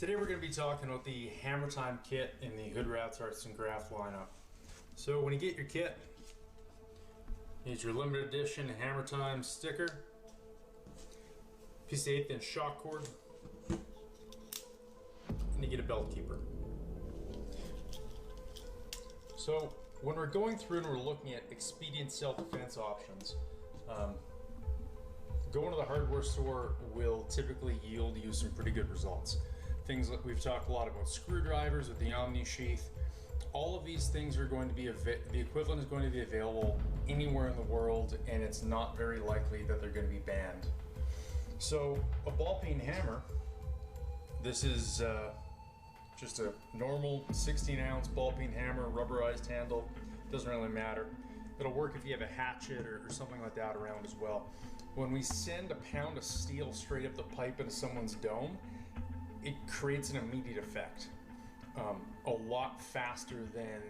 Today we're going to be talking about the Hammer Time kit in the HoodRat Arts and Craft lineup. So when you get your kit, here's your limited edition Hammer Time sticker, piece of 1/8" shock cord, and you get a belt keeper. So when we're going through and we're looking at expedient self-defense options, going to the hardware store will typically yield you some pretty good results. Things like we've talked a lot about screwdrivers with the Omni sheath. All of these things are going to be, the equivalent is going to be available anywhere in the world, and it's not very likely that they're going to be banned. So a ball peen hammer, this is just a normal 16-ounce ball peen hammer, rubberized handle, doesn't really matter. It'll work if you have a hatchet or something like that around as well. When we send a pound of steel straight up the pipe into someone's dome, it creates an immediate effect, a lot faster than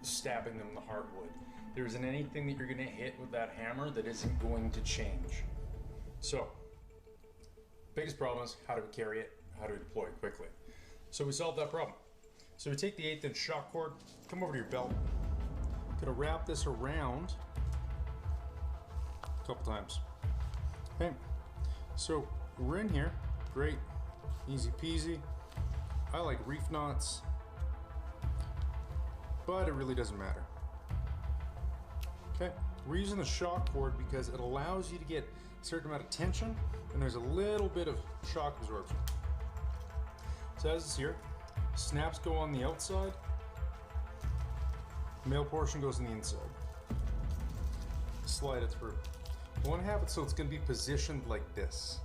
stabbing them in the hardwood. There isn't anything that you're going to hit with that hammer that isn't going to change. So, biggest problem is how do we carry it, how do we deploy it quickly. So we solved that problem. So we take the 1/8" shock cord, come over to your belt, gonna wrap this around a couple times. Okay, so we're in here, great. Easy peasy. I like reef knots, but it really doesn't matter. Okay, we're using the shock cord because it allows you to get a certain amount of tension and there's a little bit of shock absorption. So as it's here, snaps go on the outside, male portion goes on the inside. Slide it through. You want to have it so it's going to be positioned like this.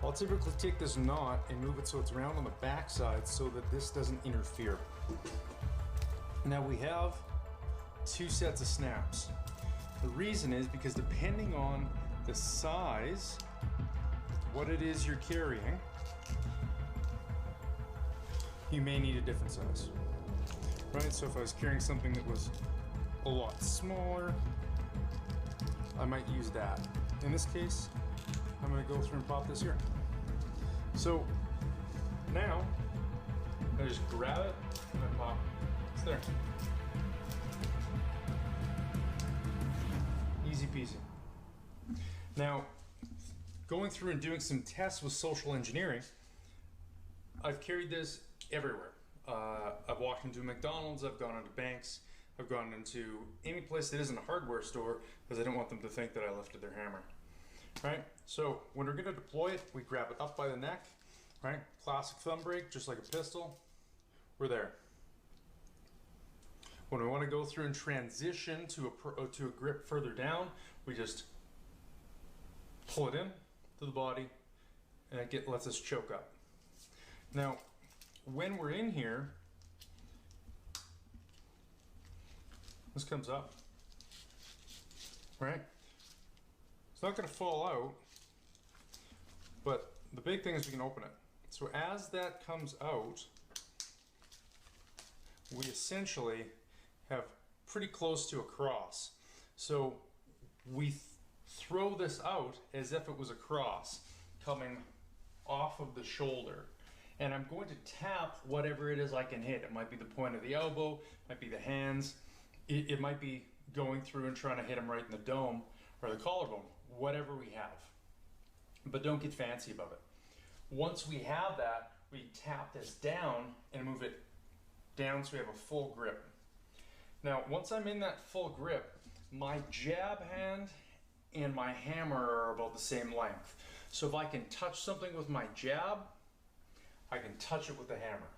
I'll typically take this knot and move it so it's around on the back side so that this doesn't interfere. Now we have 2 sets of snaps. The reason is because depending on the size, what it is you're carrying, you may need a different size. Right, so if I was carrying something that was a lot smaller, I might use that. In this case, I'm going to go through and pop this here. So now I just grab it and then pop. It's there. Easy peasy. Now, going through and doing some tests with social engineering, I've carried this everywhere. I've walked into McDonald's, I've gone into banks, I've gone into any place that isn't a hardware store because I don't want them to think that I lifted their hammer. Right, so when we're going to deploy it, we grab it up by the neck, right? Classic thumb break, just like a pistol. We're there. When we want to go through and transition to a grip further down, we just pull it in to the body, and it lets us choke up. Now, when we're in here, this comes up, right? It's not going to fall out, but the big thing is we can open it. So as that comes out, we essentially have pretty close to a cross. So we throw this out as if it was a cross coming off of the shoulder. And I'm going to tap whatever it is I can hit. It might be the point of the elbow, it might be the hands, it might be going through and trying to hit them right in the dome or the collarbone, whatever we have. But don't get fancy about it. Once we have that, we tap this down and move it down so we have a full grip. Now, once I'm in that full grip, my jab hand and my hammer are about the same length. So if I can touch something with my jab, I can touch it with the hammer.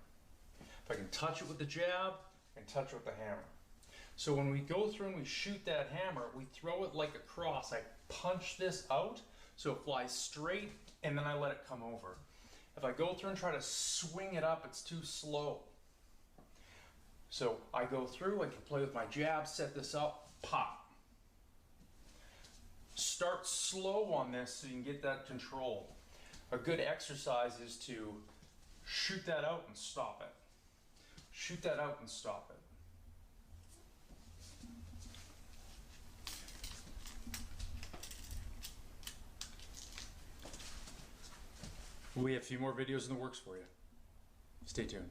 If I can touch it with the jab, I can touch it with the hammer. So when we go through and we shoot that hammer, we throw it like a cross. I punch this out so it flies straight, and then I let it come over. If I go through and try to swing it up, it's too slow. So I go through, I can play with my jab, set this up, pop. Start slow on this so you can get that control. A good exercise is to shoot that out and stop it. Shoot that out and stop it. We have a few more videos in the works for you. Stay tuned.